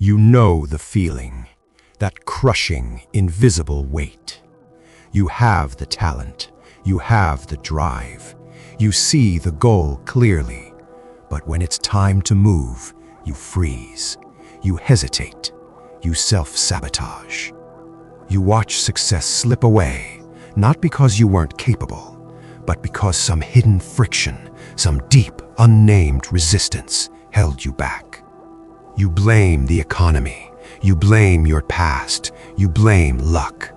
You know the feeling, that crushing, invisible weight. You have the talent, you have the drive, you see the goal clearly. But when it's time to move, you freeze, you hesitate, you self-sabotage. You watch success slip away, not because you weren't capable, but because some hidden friction, some deep, unnamed resistance held you back. You blame the economy, you blame your past, you blame luck.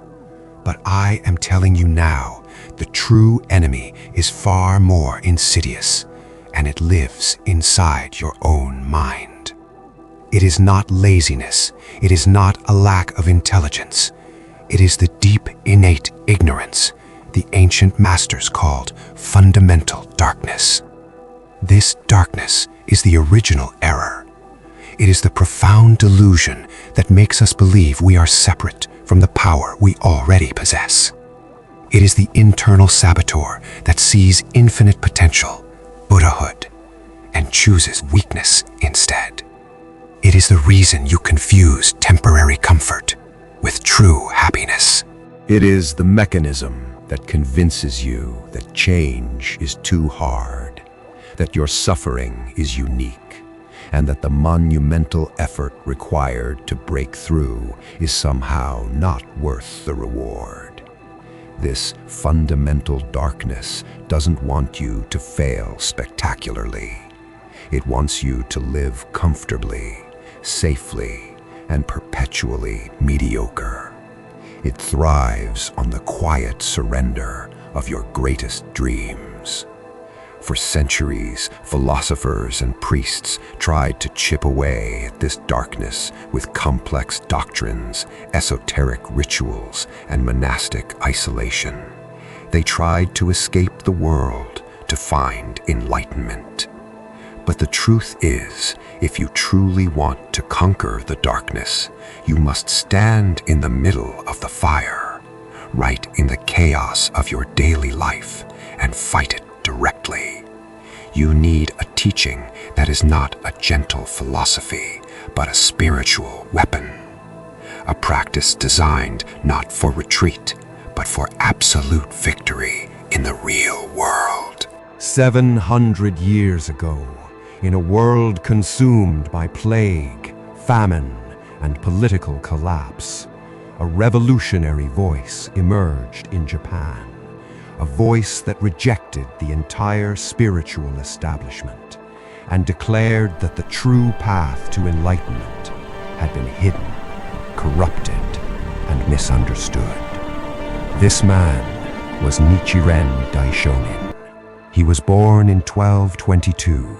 But I am telling you now, the true enemy is far more insidious, and it lives inside your own mind. It is not laziness, it is not a lack of intelligence. It is the deep, innate ignorance the ancient masters called fundamental darkness. This darkness is the original error. It is the profound delusion that makes us believe we are separate from the power we already possess. It is the internal saboteur that sees infinite potential, Buddhahood, and chooses weakness instead. It is the reason you confuse temporary comfort with true happiness. It is the mechanism that convinces you that change is too hard, that your suffering is unique, and that the monumental effort required to break through is somehow not worth the reward. This fundamental darkness doesn't want you to fail spectacularly. It wants you to live comfortably, safely, and perpetually mediocre. It thrives on the quiet surrender of your greatest dreams. For centuries, philosophers and priests tried to chip away at this darkness with complex doctrines, esoteric rituals, and monastic isolation. They tried to escape the world, to find enlightenment. But the truth is, if you truly want to conquer the darkness, you must stand in the middle of the fire, right in the chaos of your daily life, and fight it directly. You need a teaching that is not a gentle philosophy, but a spiritual weapon. A practice designed not for retreat, but for absolute victory in the real world. 700 years ago, in a world consumed by plague, famine, and political collapse, a revolutionary voice emerged in Japan, a voice that rejected the entire spiritual establishment and declared that the true path to enlightenment had been hidden, corrupted, and misunderstood. This man was Nichiren Daishonin. He was born in 1222,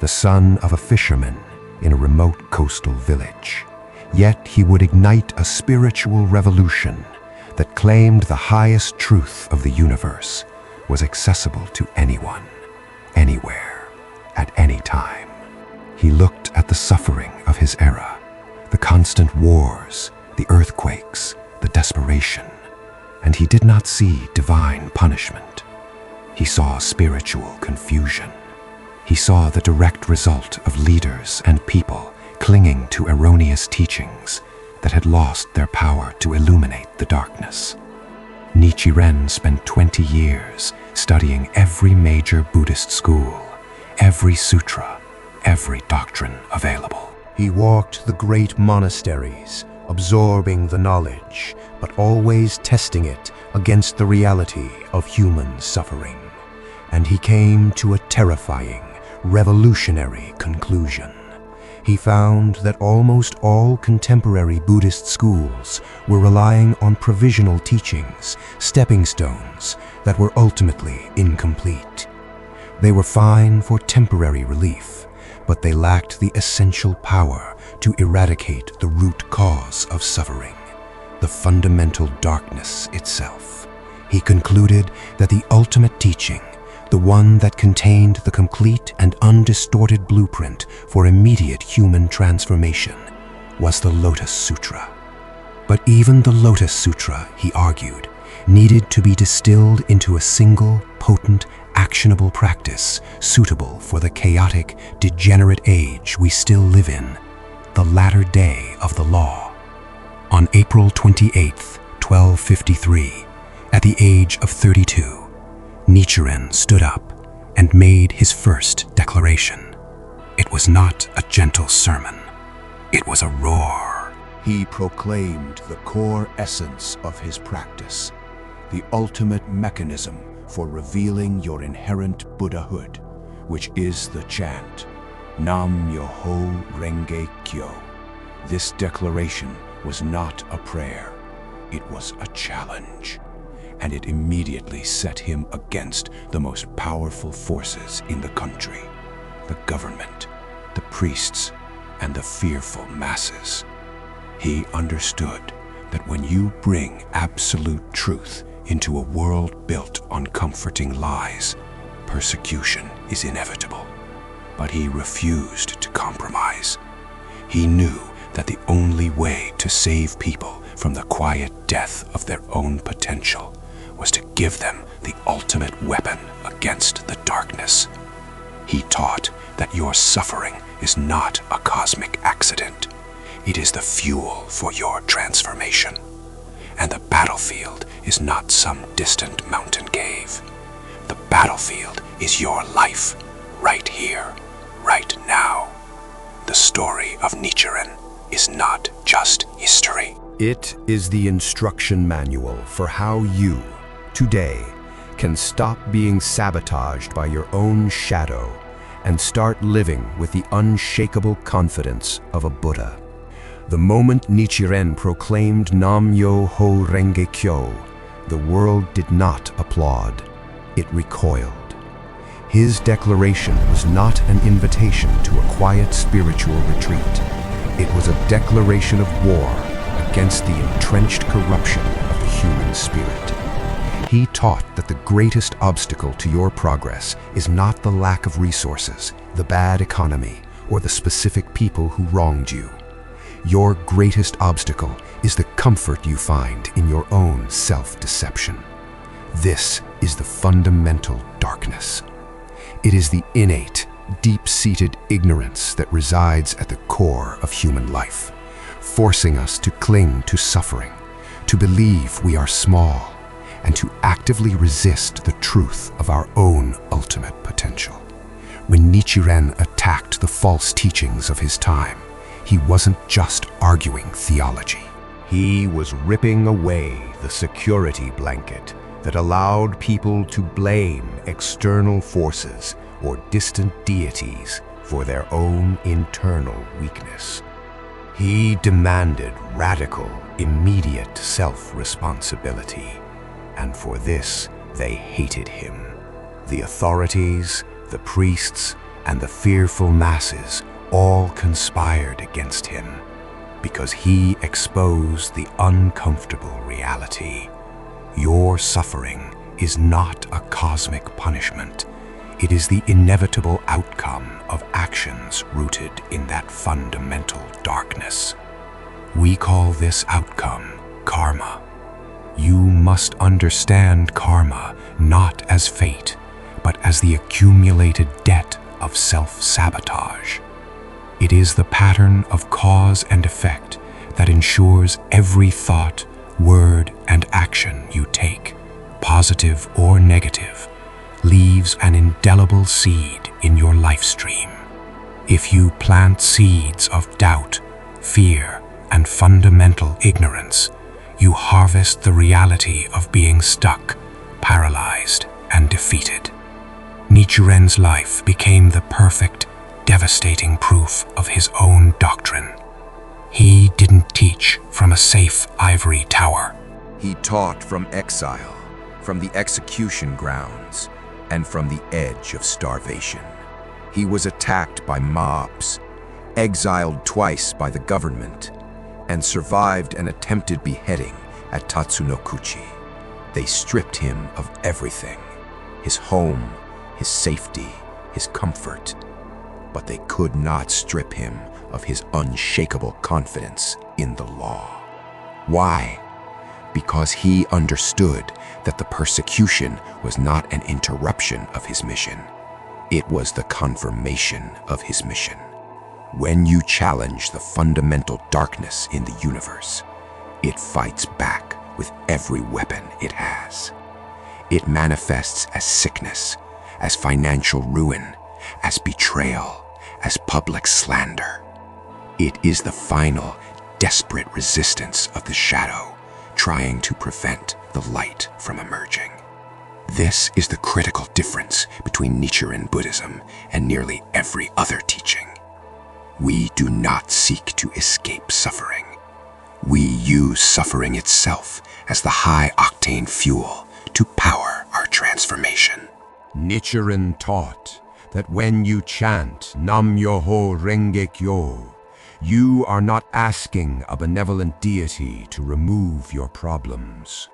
the son of a fisherman in a remote coastal village. Yet he would ignite a spiritual revolution that claimed the highest truth of the universe was accessible to anyone, anywhere, at any time. He looked at the suffering of his era, the constant wars, the earthquakes, the desperation, and he did not see divine punishment. He saw spiritual confusion. He saw the direct result of leaders and people clinging to erroneous teachings that had lost their power to illuminate the darkness. Nichiren spent 20 years studying every major Buddhist school, every sutra, every doctrine available. He walked the great monasteries, absorbing the knowledge, but always testing it against the reality of human suffering. And he came to a terrifying, revolutionary conclusion. He found that almost all contemporary Buddhist schools were relying on provisional teachings, stepping stones that were ultimately incomplete. They were fine for temporary relief, but they lacked the essential power to eradicate the root cause of suffering, the fundamental darkness itself. He concluded that the ultimate teaching, the one that contained the complete and undistorted blueprint for immediate human transformation, was the Lotus Sutra. But even the Lotus Sutra, he argued, needed to be distilled into a single, potent, actionable practice suitable for the chaotic, degenerate age we still live in, the the latter day of the law. On April 28, 1253, at the age of 32, Nichiren stood up and made his first declaration. It was not a gentle sermon. It was a roar. He proclaimed the core essence of his practice, the ultimate mechanism for revealing your inherent Buddhahood, which is the chant, Nam-myoho Renge Kyo. This declaration was not a prayer, it was a challenge, and it immediately set him against the most powerful forces in the country, the government, the priests, and the fearful masses. He understood that when you bring absolute truth into a world built on comforting lies, persecution is inevitable. But he refused to compromise. He knew that the only way to save people from the quiet death of their own potential was to give them the ultimate weapon against the darkness. He taught that your suffering is not a cosmic accident. It is the fuel for your transformation. And the battlefield is not some distant mountain cave. The battlefield is your life, right here, right now. The story of Nichiren is not just history. It is the instruction manual for how you, today, can stop being sabotaged by your own shadow and start living with the unshakable confidence of a Buddha. The moment Nichiren proclaimed Nam-myoho Renge Kyo, the world did not applaud. It recoiled. His declaration was not an invitation to a quiet spiritual retreat. It was a declaration of war against the entrenched corruption of the human spirit. He taught that the greatest obstacle to your progress is not the lack of resources, the bad economy, or the specific people who wronged you. Your greatest obstacle is the comfort you find in your own self-deception. This is the fundamental darkness. It is the innate, deep-seated ignorance that resides at the core of human life, forcing us to cling to suffering, to believe we are small, and to actively resist the truth of our own ultimate potential. When Nichiren attacked the false teachings of his time, he wasn't just arguing theology. He was ripping away the security blanket that allowed people to blame external forces or distant deities for their own internal weakness. He demanded radical, immediate self-responsibility, and for this they hated him. The authorities, the priests, and the fearful masses all conspired against him because he exposed the uncomfortable reality. Your suffering is not a cosmic punishment. It is the inevitable outcome of actions rooted in that fundamental darkness. We call this outcome karma. You must understand karma not as fate, but as the accumulated debt of self-sabotage. It is the pattern of cause and effect that ensures every thought, word, and action you take, positive or negative, leaves an indelible seed in your life stream. If you plant seeds of doubt, fear, and fundamental ignorance, you harvest the reality of being stuck, paralyzed, and defeated. Nichiren's life became the perfect, devastating proof of his own doctrine. He didn't teach from a safe ivory tower. He taught from exile, from the execution grounds, and from the edge of starvation. He was attacked by mobs, exiled twice by the government, and survived an attempted beheading at Tatsunokuchi. They stripped him of everything, his home, his safety, his comfort, but they could not strip him of his unshakable confidence in the law. Why? Because he understood that the persecution was not an interruption of his mission. It was the confirmation of his mission. When you challenge the fundamental darkness in the universe, it fights back with every weapon it has. It manifests as sickness, as financial ruin, as betrayal, as public slander. It is the final, desperate resistance of the shadow, trying to prevent the light from emerging. This is the critical difference between Nichiren Buddhism and nearly every other teaching. We do not seek to escape suffering. We use suffering itself as the high-octane fuel to power our transformation. Nichiren taught that when you chant Nam-myoho Renge-kyo, you are not asking a benevolent deity to remove your problems.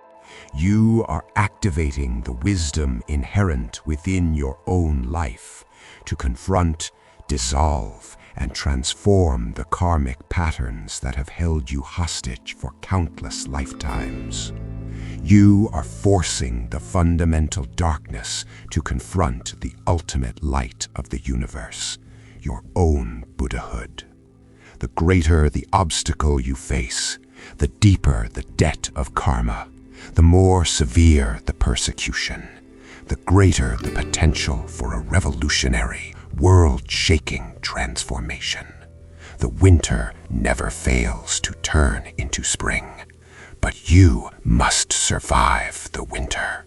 You are activating the wisdom inherent within your own life to confront, dissolve, and transform the karmic patterns that have held you hostage for countless lifetimes. You are forcing the fundamental darkness to confront the ultimate light of the universe, your own Buddhahood. The greater the obstacle you face, the deeper the debt of karma, the more severe the persecution, the greater the potential for a revolutionary, world-shaking transformation. The winter never fails to turn into spring, but you must survive the winter.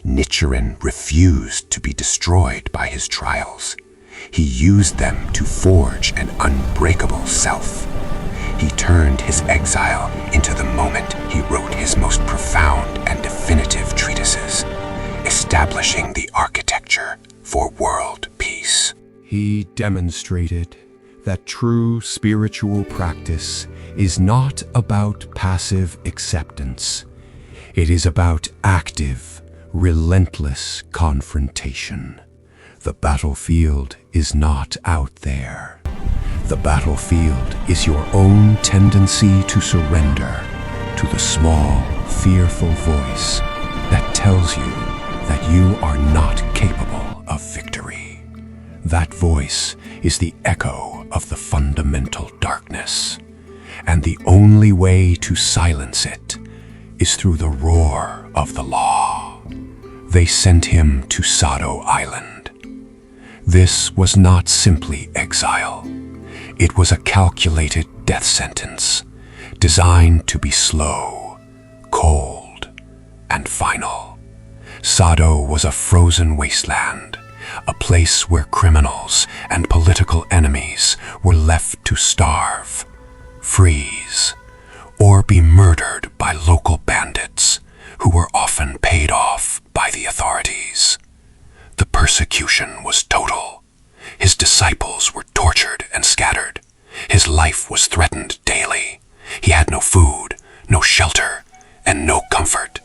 Nichiren refused to be destroyed by his trials. He used them to forge an unbreakable self. He turned his exile into the moment he wrote his most profound and definitive treatises, establishing the architecture for world peace. He demonstrated that true spiritual practice is not about passive acceptance. It is about active, relentless confrontation. The battlefield is not out there. The battlefield is your own tendency to surrender to the small, fearful voice that tells you that you are not capable of victory. That voice is the echo of the fundamental darkness, and the only way to silence it is through the roar of the law. They sent him to Sado Island. This was not simply exile. It was a calculated death sentence, designed to be slow, cold, and final. Sado was a frozen wasteland, a place where criminals and political enemies were left to starve, freeze, or be murdered by local bandits who were often paid off by the authorities. The persecution was total. His disciples were tortured and scattered. His life was threatened daily. He had no food, no shelter, and no comfort.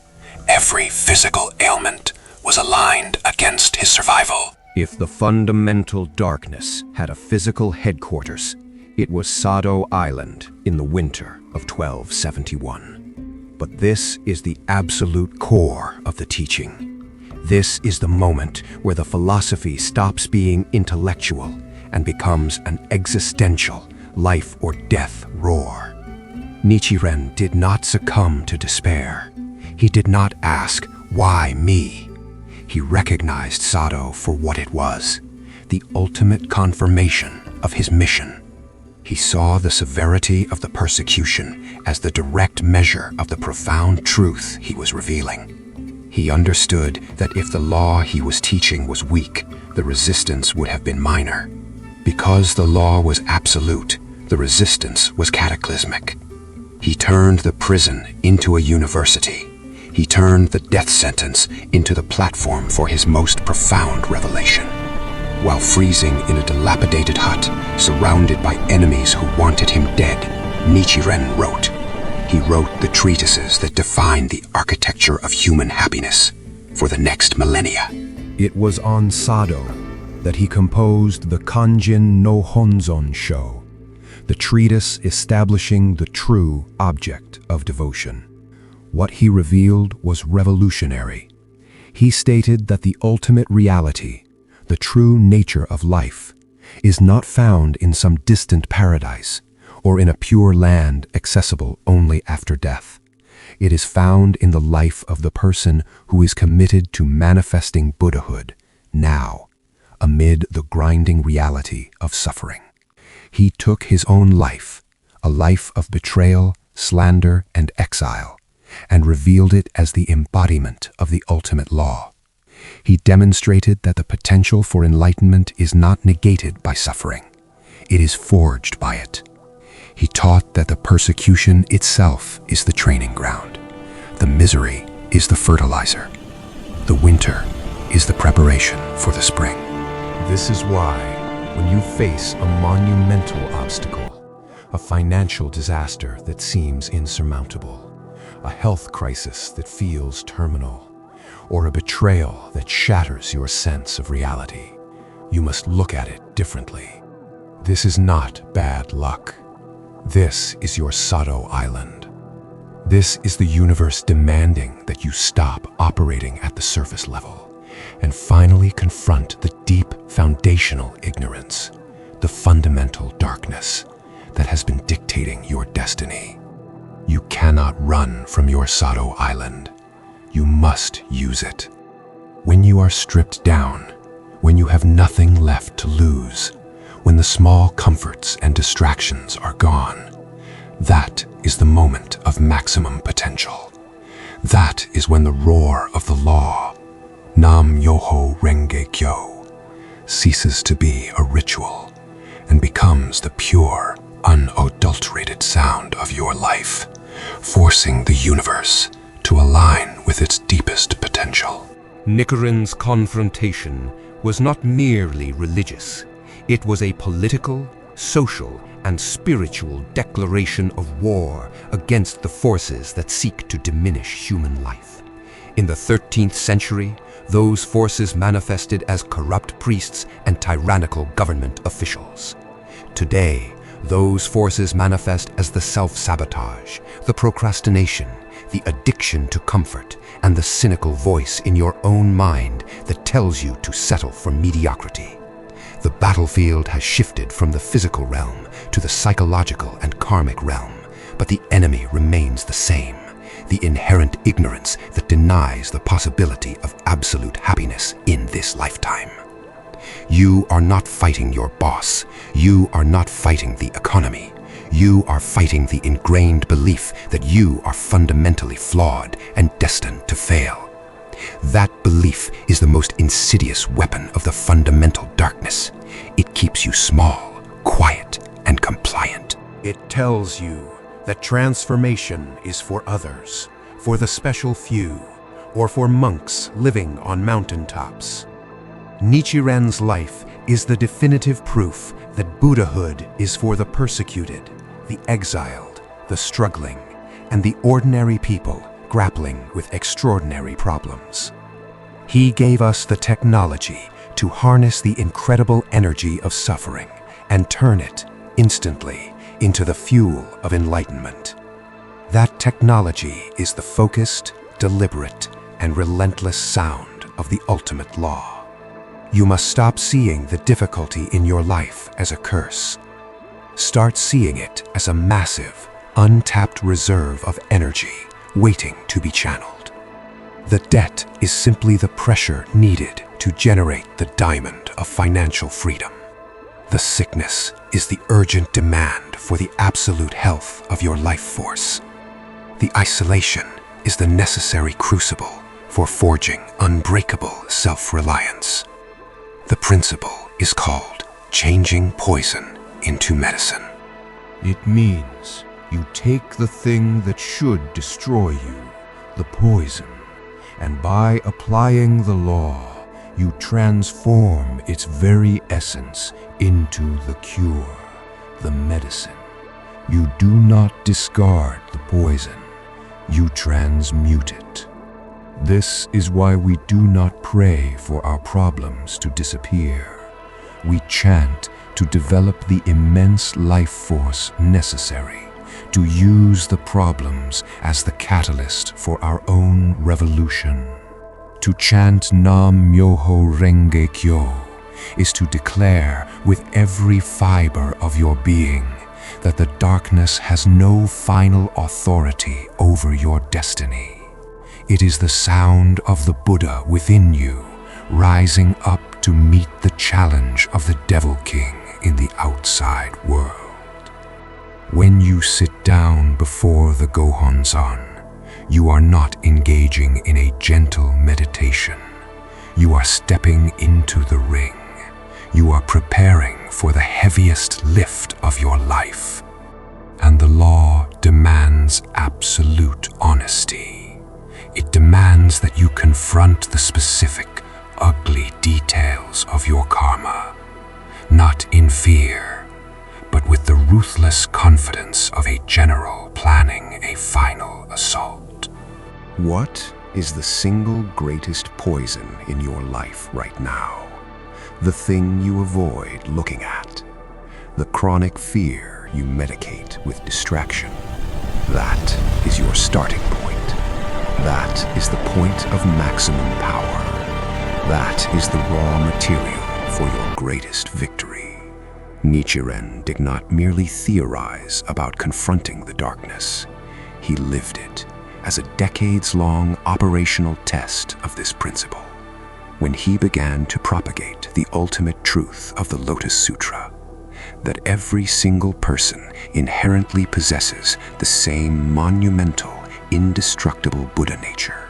Every physical ailment was aligned against his survival. If the fundamental darkness had a physical headquarters, it was Sado Island in the winter of 1271. But this is the absolute core of the teaching. This is the moment where the philosophy stops being intellectual and becomes an existential, life or death roar. Nichiren did not succumb to despair. He did not ask, "Why me?" He recognized Sado for what it was, the ultimate confirmation of his mission. He saw the severity of the persecution as the direct measure of the profound truth he was revealing. He understood that if the law he was teaching was weak, the resistance would have been minor. Because the law was absolute, the resistance was cataclysmic. He turned the prison into a university. He turned the death sentence into the platform for his most profound revelation. While freezing in a dilapidated hut, surrounded by enemies who wanted him dead, Nichiren wrote. He wrote the treatises that define the architecture of human happiness for the next millennia. It was on Sado that he composed the Kanjin no Honzon Sho, the treatise establishing the true object of devotion. What he revealed was revolutionary. He stated that the ultimate reality, the true nature of life, is not found in some distant paradise or in a pure land accessible only after death. It is found in the life of the person who is committed to manifesting Buddhahood now, amid the grinding reality of suffering. He took his own life, a life of betrayal, slander, and exile, and revealed it as the embodiment of the ultimate law. He demonstrated that the potential for enlightenment is not negated by suffering. It is forged by it. He taught that the persecution itself is the training ground. The misery is the fertilizer. The winter is the preparation for the spring. This is why, when you face a monumental obstacle, a financial disaster that seems insurmountable, a health crisis that feels terminal, or a betrayal that shatters your sense of reality, you must look at it differently. This is not bad luck. This is your Sado Island. This is the universe demanding that you stop operating at the surface level and finally confront the deep foundational ignorance, the fundamental darkness that has been dictating your destiny. You cannot run from your Sado Island. You must use it. When you are stripped down, when you have nothing left to lose, when the small comforts and distractions are gone, that is the moment of maximum potential. That is when the roar of the law, Nam Myoho Renge Kyo, ceases to be a ritual and becomes the pure, unadulterated sound of your life, forcing the universe to align with its deepest potential. Nichiren's confrontation was not merely religious. It was a political, social, and spiritual declaration of war against the forces that seek to diminish human life. In the 13th century, those forces manifested as corrupt priests and tyrannical government officials. Today, those forces manifest as the self-sabotage, the procrastination, the addiction to comfort, and the cynical voice in your own mind that tells you to settle for mediocrity. The battlefield has shifted from the physical realm to the psychological and karmic realm, but the enemy remains the same, the inherent ignorance that denies the possibility of absolute happiness in this lifetime. You are not fighting your boss. You are not fighting the economy. You are fighting the ingrained belief that you are fundamentally flawed and destined to fail. That belief is the most insidious weapon of the fundamental darkness. It keeps you small, quiet, and compliant. It tells you that transformation is for others, for the special few, or for monks living on mountaintops. Nichiren's life is the definitive proof that Buddhahood is for the persecuted, the exiled, the struggling, and the ordinary people grappling with extraordinary problems. He gave us the technology to harness the incredible energy of suffering and turn it, instantly, into the fuel of enlightenment. That technology is the focused, deliberate, and relentless sound of the ultimate law. You must stop seeing the difficulty in your life as a curse. Start seeing it as a massive, untapped reserve of energy waiting to be channeled. The debt is simply the pressure needed to generate the diamond of financial freedom. The sickness is the urgent demand for the absolute health of your life force. The isolation is the necessary crucible for forging unbreakable self-reliance. The principle is called changing poison into medicine. It means you take the thing that should destroy you, the poison, and by applying the law, you transform its very essence into the cure, the medicine. You do not discard the poison, you transmute it. This is why we do not pray for our problems to disappear. We chant to develop the immense life force necessary to use the problems as the catalyst for our own revolution. To chant Nam Myoho Renge Kyo is to declare with every fiber of your being that the darkness has no final authority over your destiny. It is the sound of the Buddha within you, rising up to meet the challenge of the Devil King in the outside world. When you sit down before the Gohonzon, you are not engaging in a gentle meditation. You are stepping into the ring. You are preparing for the heaviest lift of your life. And the law demands absolute honesty. It demands that you confront the specific, ugly details of your karma, not in fear, but with the ruthless confidence of a general planning a final assault. What is the single greatest poison in your life right now? The thing you avoid looking at? The chronic fear you medicate with distraction? That is your starting point. That is the point of maximum power. That is the raw material for your greatest victory. Nichiren did not merely theorize about confronting the darkness. He lived it as a decades-long operational test of this principle. When he began to propagate the ultimate truth of the Lotus Sutra, that every single person inherently possesses the same monumental, indestructible Buddha nature,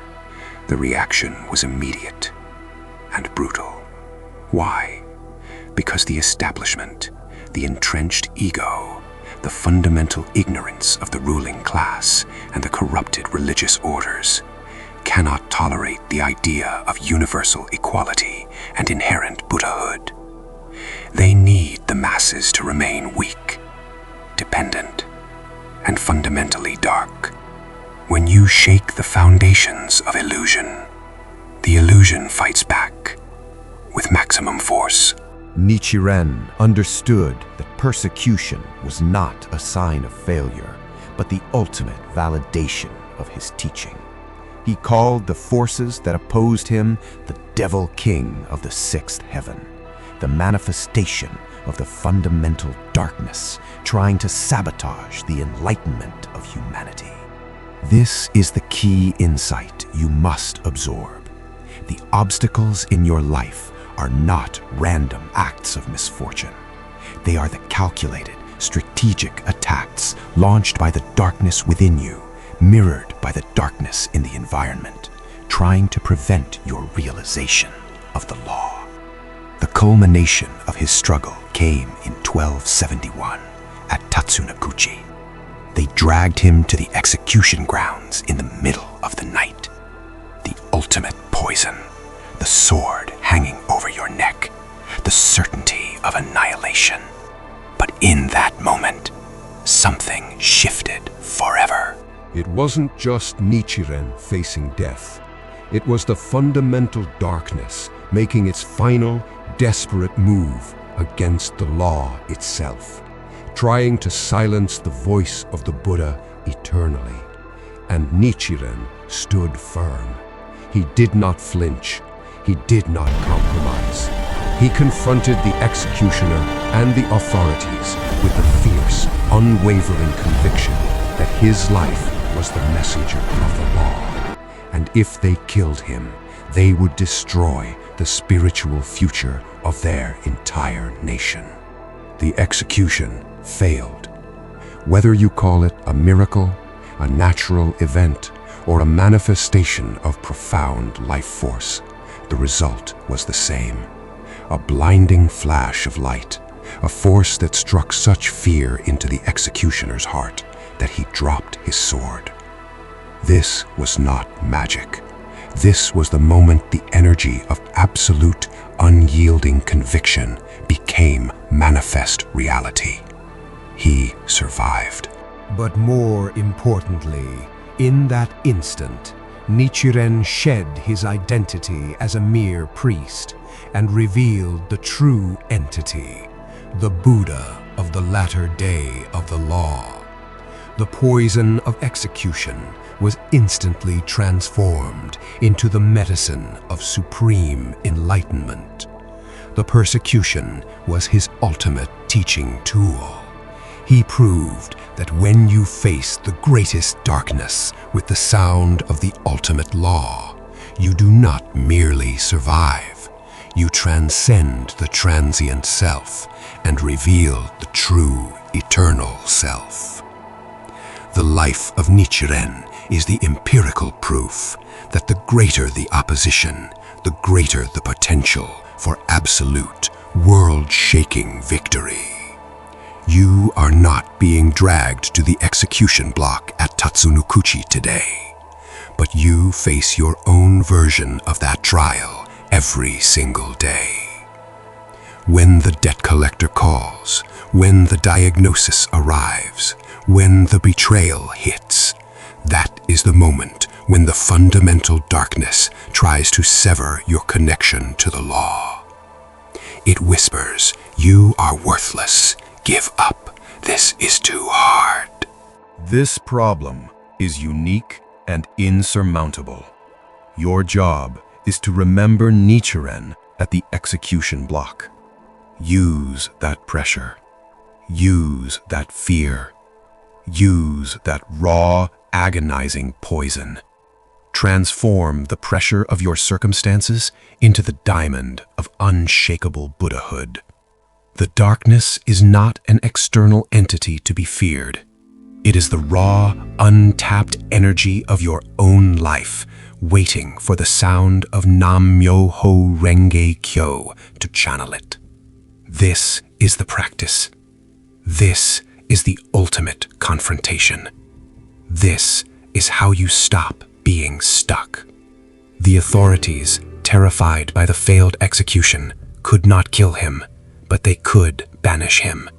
the reaction was immediate and brutal. Why? Because the establishment, the entrenched ego, the fundamental ignorance of the ruling class and the corrupted religious orders cannot tolerate the idea of universal equality and inherent Buddhahood. They need the masses to remain weak, dependent, and fundamentally dark. When you shake the foundations of illusion, the illusion fights back with maximum force. Nichiren understood that persecution was not a sign of failure, but the ultimate validation of his teaching. He called the forces that opposed him the Devil King of the Sixth Heaven, the manifestation of the fundamental darkness trying to sabotage the enlightenment of humanity. This is the key insight you must absorb. The obstacles in your life are not random acts of misfortune. They are the calculated, strategic attacks launched by the darkness within you, mirrored by the darkness in the environment, trying to prevent your realization of the law. The culmination of his struggle came in 1271 at Tatsunakuchi. They dragged him to the execution grounds in the middle of the night. The ultimate poison, the sword hanging over your neck, the certainty of annihilation. But in that moment, something shifted forever. It wasn't just Nichiren facing death. It was the fundamental darkness making its final, desperate move against the law itself, trying to silence the voice of the Buddha eternally. And Nichiren stood firm. He did not flinch. He did not compromise. He confronted the executioner and the authorities with the fierce, unwavering conviction that his life was the messenger of the law. And if they killed him, they would destroy the spiritual future of their entire nation. The execution failed. Whether you call it a miracle, a natural event, or a manifestation of profound life force, the result was the same. A blinding flash of light, a force that struck such fear into the executioner's heart that he dropped his sword. This was not magic. This was the moment the energy of absolute, unyielding conviction became manifest reality. He survived. But more importantly, in that instant, Nichiren shed his identity as a mere priest and revealed the true entity, the Buddha of the latter day of the law. The poison of execution was instantly transformed into the medicine of supreme enlightenment. The persecution was his ultimate teaching tool. He proved that when you face the greatest darkness with the sound of the ultimate law, you do not merely survive. You transcend the transient self and reveal the true eternal self. The life of Nichiren is the empirical proof that the greater the opposition, the greater the potential for absolute, world-shaking victory. You are not being dragged to the execution block at Tatsunokuchi today, but you face your own version of that trial every single day. When the debt collector calls, when the diagnosis arrives, when the betrayal hits, that is the moment when the fundamental darkness tries to sever your connection to the law. It whispers, "You are worthless. Give up. This is too hard." This problem is unique and insurmountable. Your job is to remember Nichiren at the execution block. Use that pressure. Use that fear. Use that raw, agonizing poison. Transform the pressure of your circumstances into the diamond of unshakable Buddhahood. The darkness is not an external entity to be feared. It is the raw, untapped energy of your own life, waiting for the sound of Nam-myoho Renge Kyo to channel it. This is the practice. This is the ultimate confrontation. This is how you stop being stuck. The authorities, terrified by the failed execution, could not kill him, but they could banish him.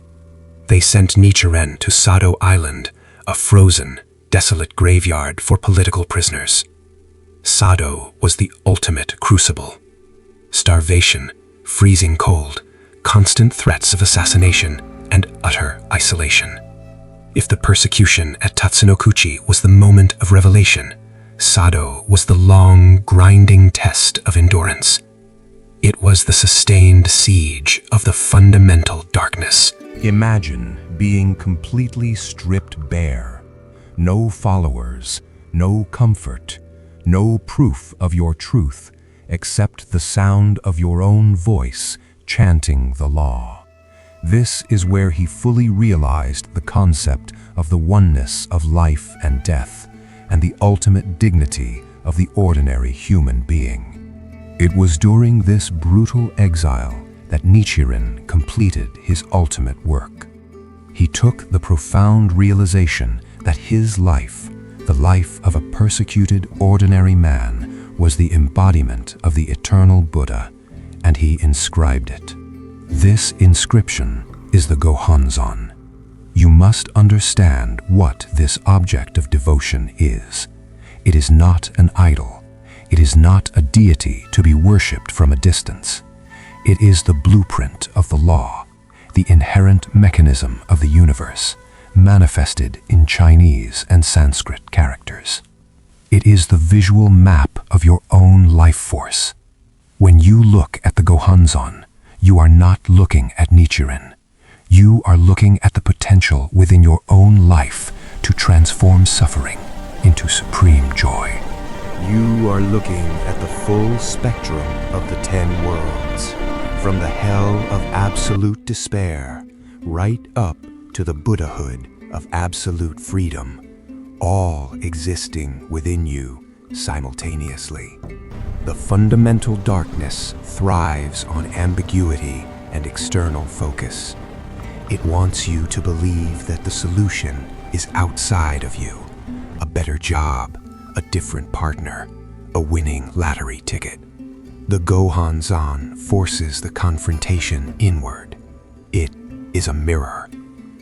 They sent Nichiren to Sado Island, a frozen, desolate graveyard for political prisoners. Sado was the ultimate crucible. Starvation, freezing cold, constant threats of assassination, and utter isolation. If the persecution at Tatsunokuchi was the moment of revelation, Sado was the long, grinding test of endurance. It was the sustained siege of the fundamental darkness. Imagine being completely stripped bare. No followers, no comfort, no proof of your truth, except the sound of your own voice chanting the law. This is where he fully realized the concept of the oneness of life and death, and the ultimate dignity of the ordinary human being. It was during this brutal exile that Nichiren completed his ultimate work. He took the profound realization that his life, the life of a persecuted ordinary man, was the embodiment of the eternal Buddha, and he inscribed it. This inscription is the Gohonzon. You must understand what this object of devotion is. It is not an idol. It is not a deity to be worshipped from a distance. It is the blueprint of the law, the inherent mechanism of the universe, manifested in Chinese and Sanskrit characters. It is the visual map of your own life force. When you look at the Gohonzon, you are not looking at Nichiren. You are looking at the potential within your own life to transform suffering into supreme joy. You are looking at the full spectrum of the 10 worlds, from the hell of absolute despair, right up to the Buddhahood of absolute freedom, all existing within you simultaneously. The fundamental darkness thrives on ambiguity and external focus. It wants you to believe that the solution is outside of you, a better job, a different partner, a winning lottery ticket. The Gohonzon forces the confrontation inward. It is a mirror.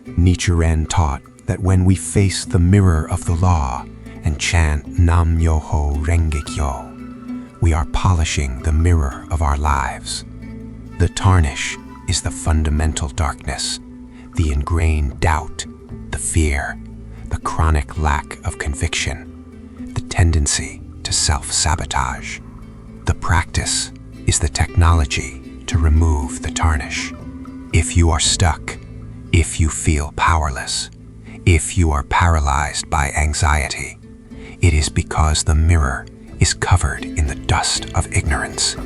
Nichiren taught that when we face the mirror of the law and chant Nam-myoho Renge Kyo, we are polishing the mirror of our lives. The tarnish is the fundamental darkness, the ingrained doubt, the fear, the chronic lack of conviction, the tendency to self-sabotage. The practice is the technology to remove the tarnish. If you are stuck, if you feel powerless, if you are paralyzed by anxiety, it is because the mirror is covered in the dust of ignorance,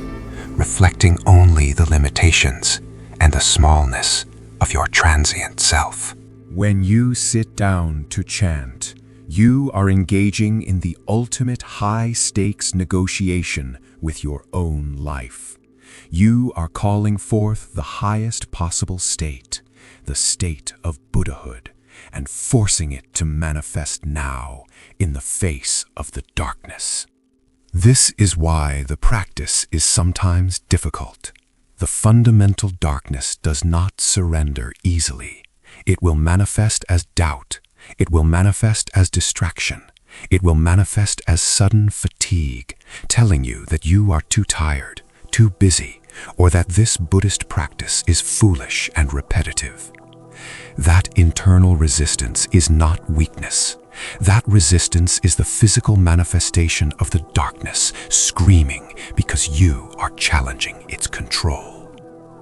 reflecting only the limitations and the smallness of your transient self. When you sit down to chant, you are engaging in the ultimate high-stakes negotiation with your own life. You are calling forth the highest possible state, the state of Buddhahood, and forcing it to manifest now in the face of the darkness. This is why the practice is sometimes difficult. The fundamental darkness does not surrender easily. It will manifest as doubt. It will manifest as distraction. It will manifest as sudden fatigue, telling you that you are too tired, too busy, or that this Buddhist practice is foolish and repetitive. That internal resistance is not weakness. That resistance is the physical manifestation of the darkness, screaming because you are challenging its control.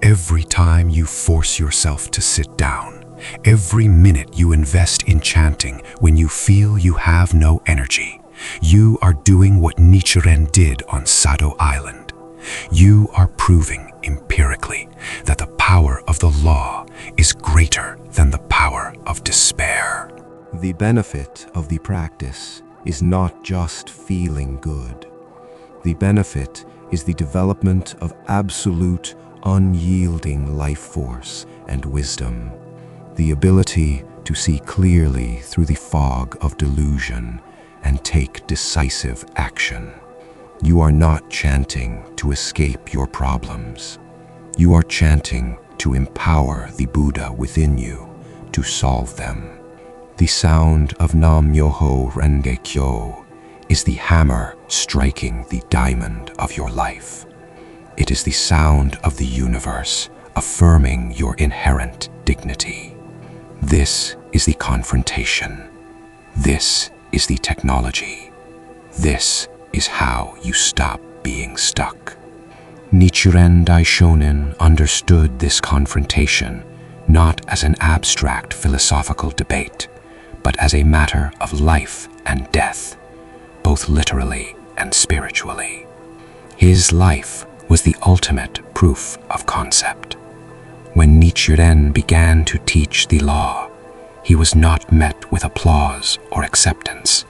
Every time you force yourself to sit down, every minute you invest in chanting when you feel you have no energy, you are doing what Nichiren did on Sado Island. You are proving empirically that the power of the law is greater than the power of despair. The benefit of the practice is not just feeling good. The benefit is the development of absolute, unyielding life force and wisdom, the ability to see clearly through the fog of delusion and take decisive action. You are not chanting to escape your problems. You are chanting to empower the Buddha within you to solve them. The sound of Nam Myoho Renge Kyo is the hammer striking the diamond of your life. It is the sound of the universe affirming your inherent dignity. This is the confrontation. This is the technology. This is how you stop being stuck. Nichiren Daishonin understood this confrontation not as an abstract philosophical debate, but as a matter of life and death, both literally and spiritually. His life was the ultimate proof of concept. When Nichiren began to teach the law, he was not met with applause or acceptance.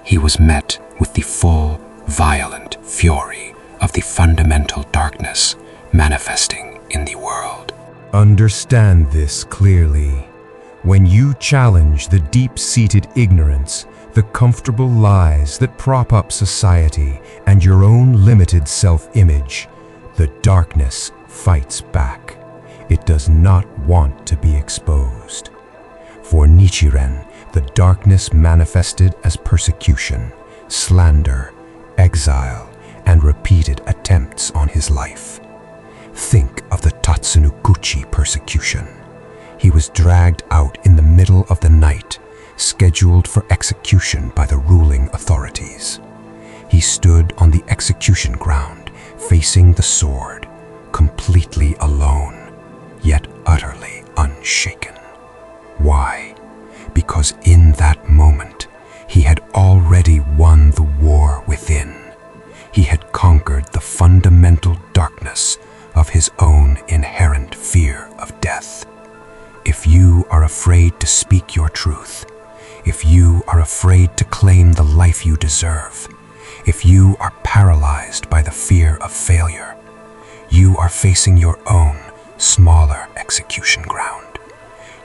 He was met with the full, violent fury of the fundamental darkness manifesting in the world. Understand this clearly. When you challenge the deep-seated ignorance, the comfortable lies that prop up society and your own limited self-image, the darkness fights back. It does not want to be exposed. For Nichiren, the darkness manifested as persecution, slander, exile, and repeated attempts on his life. Think of the Tatsunokuchi persecution. He was dragged out in the middle of the night, scheduled for execution by the ruling authorities. He stood on the execution ground, facing the sword, completely alone, yet utterly unshaken. Why? Because in that moment, he had already won the war within. He had conquered the fundamental darkness of his own inherent fear of death. If you are afraid to speak your truth, if you are afraid to claim the life you deserve, if you are paralyzed by the fear of failure, you are facing your own smaller execution ground.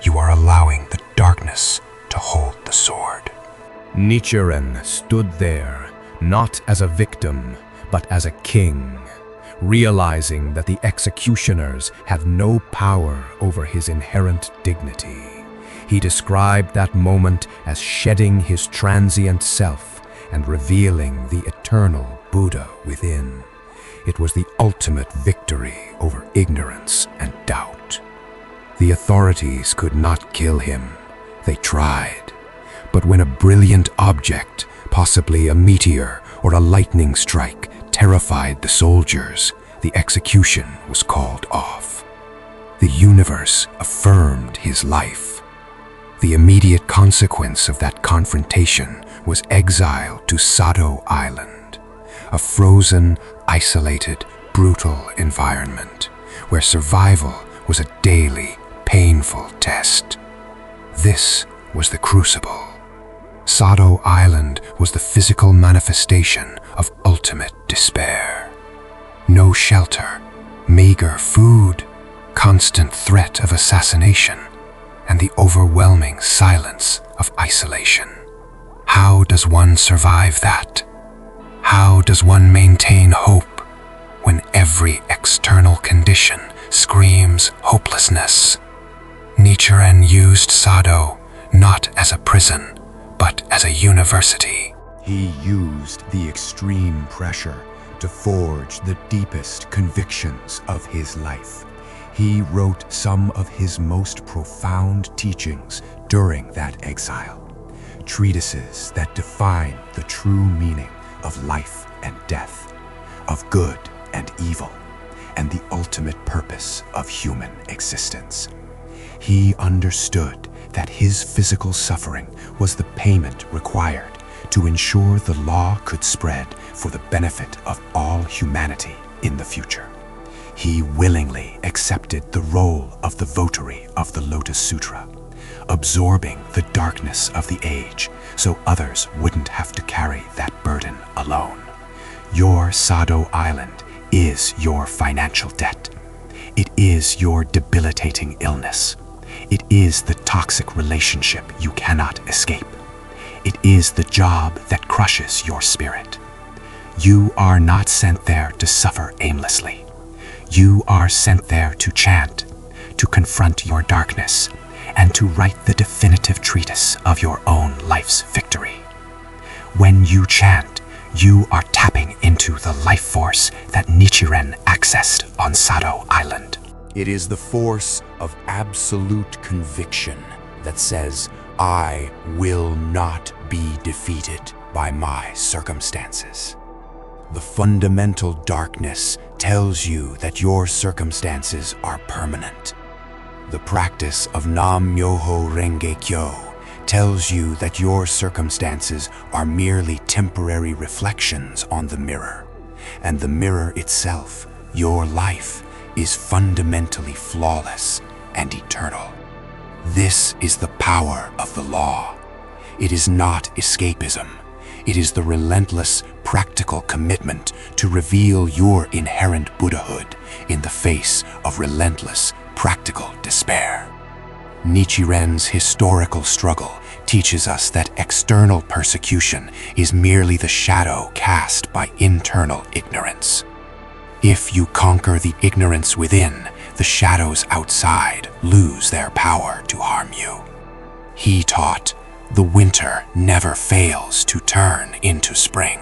You are allowing the darkness to hold the sword. Nichiren stood there, not as a victim, but as a king, realizing that the executioners have no power over his inherent dignity. He described that moment as shedding his transient self and revealing the eternal Buddha within. It was the ultimate victory over ignorance and doubt. The authorities could not kill him. They tried. But when a brilliant object, possibly a meteor or a lightning strike, terrified the soldiers, the execution was called off. The universe affirmed his life. The immediate consequence of that confrontation was exile to Sado Island, a frozen, isolated, brutal environment where survival was a daily, painful test. This was the crucible. Sado Island was the physical manifestation of ultimate despair. No shelter, meager food, constant threat of assassination, and the overwhelming silence of isolation. How does one survive that? How does one maintain hope when every external condition screams hopelessness? Nichiren used Sado not as a prison, but as a university. He used the extreme pressure to forge the deepest convictions of his life. He wrote some of his most profound teachings during that exile, treatises that define the true meaning of life and death, of good and evil, and the ultimate purpose of human existence. He understood that his physical suffering was the payment required to ensure the law could spread for the benefit of all humanity in the future. He willingly accepted the role of the votary of the Lotus Sutra, absorbing the darkness of the age so others wouldn't have to carry that burden alone. Your Sado Island is your financial debt. It is your debilitating illness. It is the toxic relationship you cannot escape. It is the job that crushes your spirit. You are not sent there to suffer aimlessly. You are sent there to chant, to confront your darkness, and to write the definitive treatise of your own life's victory. When you chant, you are tapping into the life force that Nichiren accessed on Sado Island. It is the force of absolute conviction that says, I will not be defeated by my circumstances. The fundamental darkness tells you that your circumstances are permanent. The practice of Nam-myoho Renge Kyo tells you that your circumstances are merely temporary reflections on the mirror, and the mirror itself, your life, is fundamentally flawless and eternal. This is the power of the law. It is not escapism. It is the relentless, practical commitment to reveal your inherent Buddhahood in the face of relentless, practical despair. Nichiren's historical struggle teaches us that external persecution is merely the shadow cast by internal ignorance. If you conquer the ignorance within, the shadows outside lose their power to harm you. He taught, the winter never fails to turn into spring.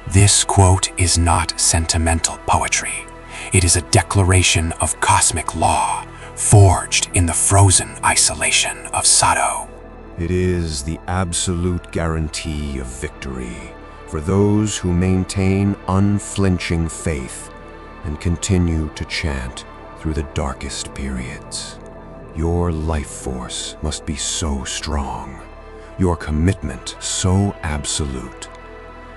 This quote is not sentimental poetry. It is a declaration of cosmic law, forged in the frozen isolation of Sado. It is the absolute guarantee of victory for those who maintain unflinching faith and continue to chant through the darkest periods. Your life force must be so strong, your commitment so absolute,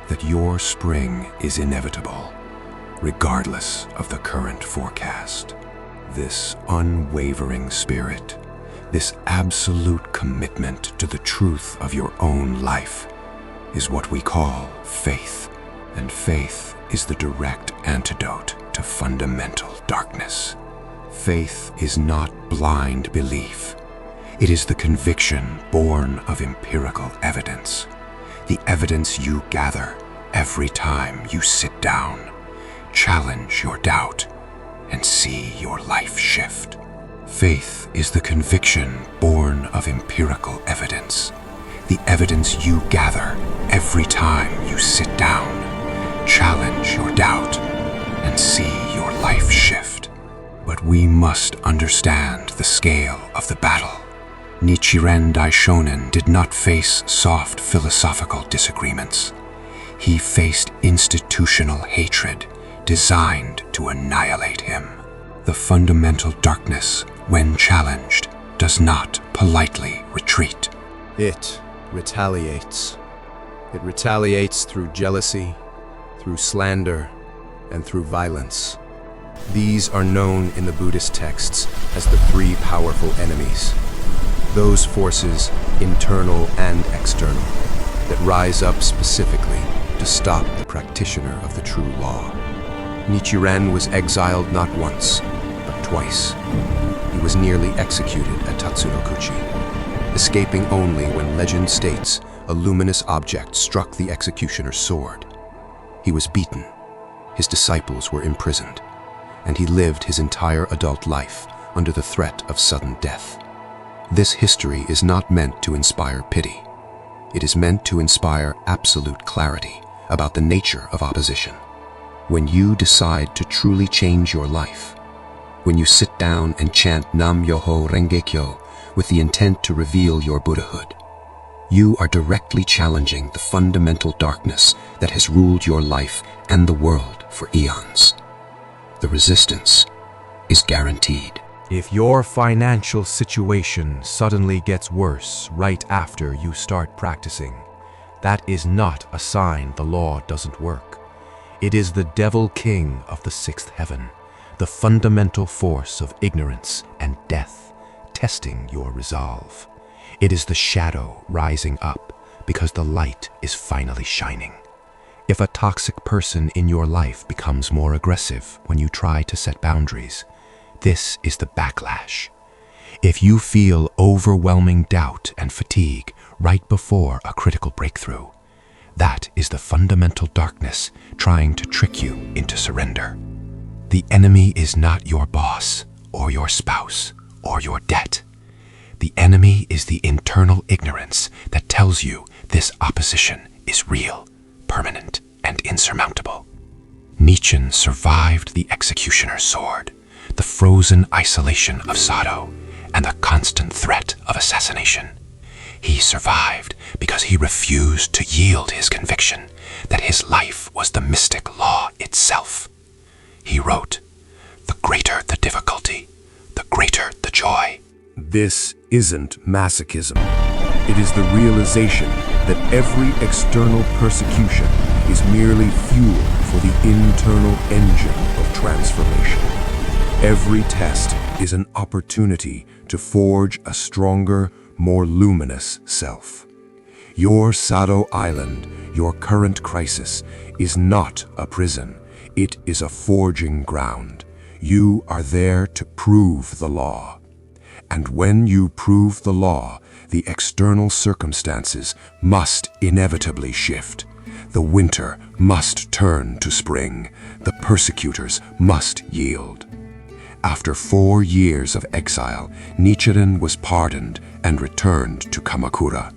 that your spring is inevitable, regardless of the current forecast. This unwavering spirit, this absolute commitment to the truth of your own life, is what we call faith. And faith is the direct antidote to fundamental darkness. Faith is not blind belief. It is the conviction born of empirical evidence, the evidence you gather every time you sit down, challenge your doubt, and see your life shift. Faith is the conviction born of empirical evidence, the evidence you gather every time you sit down, challenge your doubt, and see your life shift. But we must understand the scale of the battle. Nichiren Daishonin did not face soft philosophical disagreements. He faced institutional hatred, designed to annihilate him. The fundamental darkness, when challenged, does not politely retreat. It retaliates. It retaliates through jealousy, through slander, and through violence. These are known in the Buddhist texts as the three powerful enemies. Those forces, internal and external, that rise up specifically to stop the practitioner of the true law. Nichiren was exiled not once, but twice. He was nearly executed at Tatsunokuchi, escaping only when legend states a luminous object struck the executioner's sword. He was beaten, his disciples were imprisoned, and he lived his entire adult life under the threat of sudden death. This history is not meant to inspire pity. It is meant to inspire absolute clarity about the nature of opposition. When you decide to truly change your life, when you sit down and chant Nam-myoho Renge-kyo with the intent to reveal your Buddhahood, you are directly challenging the fundamental darkness that has ruled your life and the world for eons. The resistance is guaranteed. If your financial situation suddenly gets worse right after you start practicing, that is not a sign the law doesn't work. It is the devil king of the sixth heaven, the fundamental force of ignorance and death, testing your resolve. It is the shadow rising up because the light is finally shining. If a toxic person in your life becomes more aggressive when you try to set boundaries, this is the backlash. If you feel overwhelming doubt and fatigue right before a critical breakthrough, that is the fundamental darkness trying to trick you into surrender. The enemy is not your boss or your spouse or your debt. The enemy is the internal ignorance that tells you this opposition is real, permanent, and insurmountable. Nichiren survived the executioner's sword, the frozen isolation of Sado, and the constant threat of assassination. He survived because he refused to yield his conviction that his life was the mystic law itself. He wrote, "The greater the difficulty, the greater the joy." This isn't masochism. It is the realization that every external persecution is merely fuel for the internal engine of transformation. Every test is an opportunity to forge a stronger, more luminous self. Your Sado Island, your current crisis, is not a prison. It is a forging ground. You are there to prove the law. And when you prove the law, the external circumstances must inevitably shift. The winter must turn to spring. The persecutors must yield. After 4 years of exile, Nichiren was pardoned and returned to Kamakura.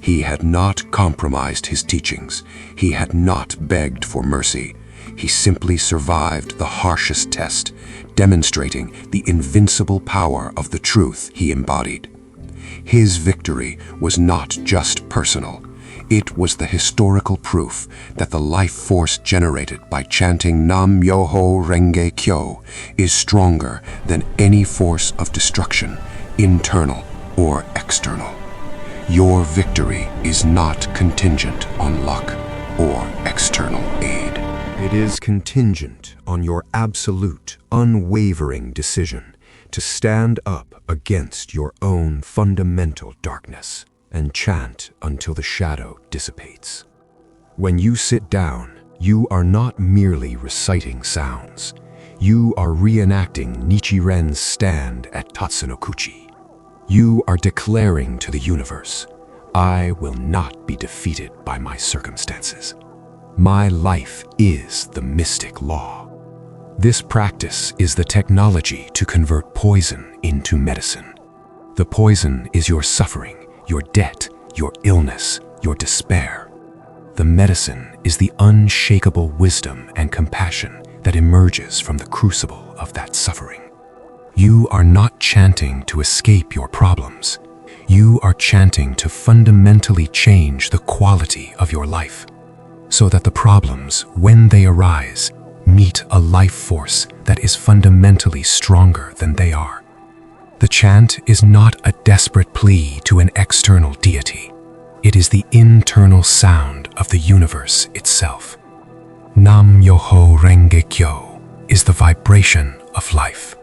He had not compromised his teachings. He had not begged for mercy. He simply survived the harshest test, demonstrating the invincible power of the truth he embodied. His victory was not just personal. It was the historical proof that the life force generated by chanting Nam-myoho Renge-kyo is stronger than any force of destruction, internal or external. Your victory is not contingent on luck or external aid. It is contingent on your absolute, unwavering decision to stand up against your own fundamental darkness and chant until the shadow dissipates. When you sit down, you are not merely reciting sounds. You are reenacting Nichiren's stand at Tatsunokuchi. You are declaring to the universe, I will not be defeated by my circumstances. My life is the mystic law. This practice is the technology to convert poison into medicine. The poison is your suffering, your debt, your illness, your despair. The medicine is the unshakable wisdom and compassion that emerges from the crucible of that suffering. You are not chanting to escape your problems. You are chanting to fundamentally change the quality of your life, so that the problems, when they arise, meet a life force that is fundamentally stronger than they are. The chant is not a desperate plea to an external deity. It is the internal sound of the universe itself. Nam Myoho Renge Kyo is the vibration of life.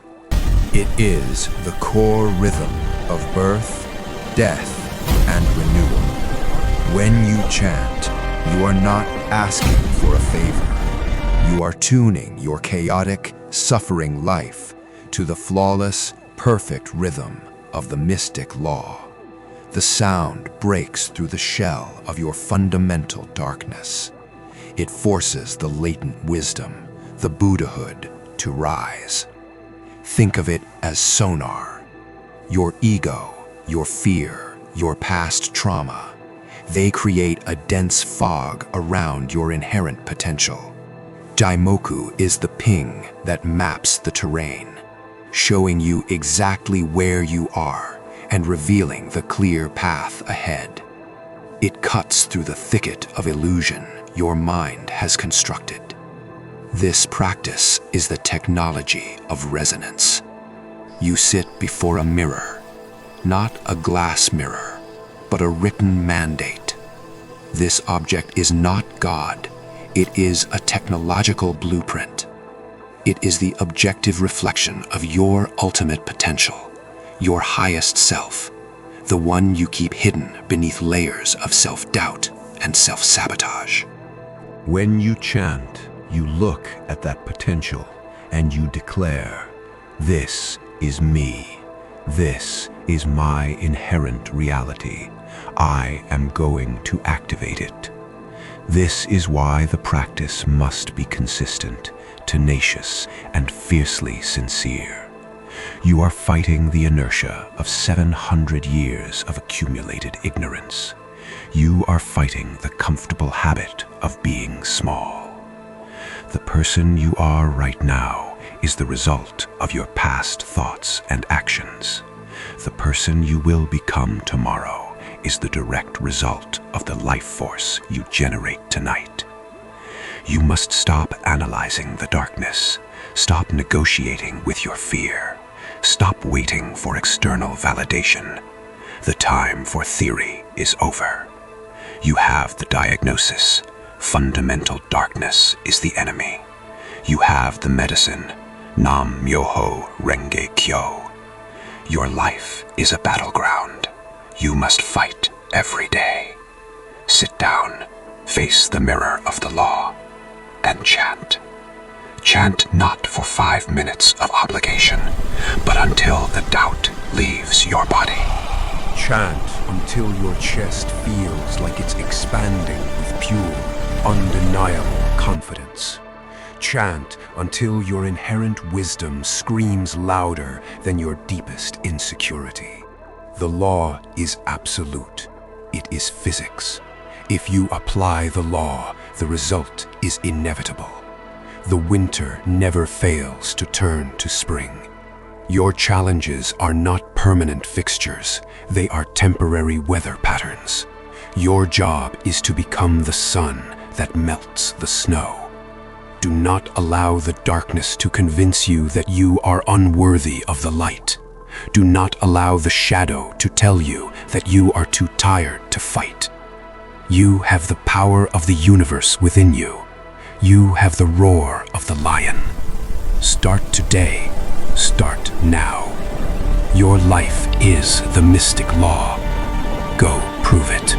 It is the core rhythm of birth, death, and renewal. When you chant, you are not asking for a favor. You are tuning your chaotic, suffering life to the flawless, perfect rhythm of the mystic law. The sound breaks through the shell of your fundamental darkness. It forces the latent wisdom, the Buddhahood, to rise. Think of it as sonar. Your ego, your fear, your past trauma, they create a dense fog around your inherent potential. Daimoku is the ping that maps the terrain, showing you exactly where you are and revealing the clear path ahead. It cuts through the thicket of illusion your mind has constructed. This practice is the technology of resonance. You sit before a mirror, not a glass mirror, but a written mandate. This object is not God. It is a technological blueprint. It is the objective reflection of your ultimate potential, your highest self, the one you keep hidden beneath layers of self-doubt and self-sabotage. When you chant, you look at that potential and you declare, "This is me. This is my inherent reality. I am going to activate it." This is why the practice must be consistent, tenacious, and fiercely sincere. You are fighting the inertia of 700 years of accumulated ignorance. You are fighting the comfortable habit of being small. The person you are right now is the result of your past thoughts and actions. The person you will become tomorrow is the direct result of the life force you generate tonight. You must stop analyzing the darkness. Stop negotiating with your fear. Stop waiting for external validation. The time for theory is over. You have the diagnosis. Fundamental darkness is the enemy. You have the medicine. Nam Myoho Renge Kyo. Your life is a battleground. You must fight every day. Sit down, face the mirror of the law, and chant. Chant not for 5 minutes of obligation, but until the doubt leaves your body. Chant until your chest feels like it's expanding with pure, undeniable confidence. Chant until your inherent wisdom screams louder than your deepest insecurity. The law is absolute. It is physics. If you apply the law, the result is inevitable. The winter never fails to turn to spring. Your challenges are not permanent fixtures. They are temporary weather patterns. Your job is to become the sun that melts the snow. Do not allow the darkness to convince you that you are unworthy of the light. Do not allow the shadow to tell you that you are too tired to fight. You have the power of the universe within you. You have the roar of the lion. Start today. Start now. Your life is the mystic law. Go prove it.